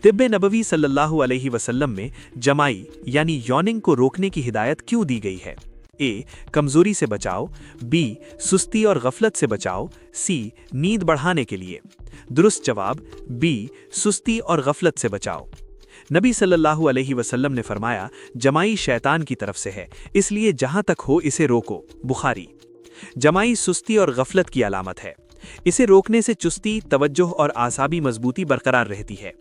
तिब्बे नबवी सल्लल्लाहु अलैहि वसल्लम में जमाई यानी यॉनिंग को रोकने की हिदायत क्यों दी गई है? ए. कमजोरी से बचाओ, बी. सुस्ती और गफलत से बचाओ, सी. नींद बढ़ाने के लिए। दुरुस्त जवाब बी. सुस्ती और गफलत से बचाओ। नबी सल्लल्लाहु अलैहि वसल्लम ने फरमाया, जमाई शैतान की तरफ से है, इसलिए जहां तक हो इसे रोको। बुखारी। जमाई सुस्ती और गफलत की अलामत है। इसे रोकने से चुस्ती, तवज्जो और आसाबी मजबूती बरकरार रहती है।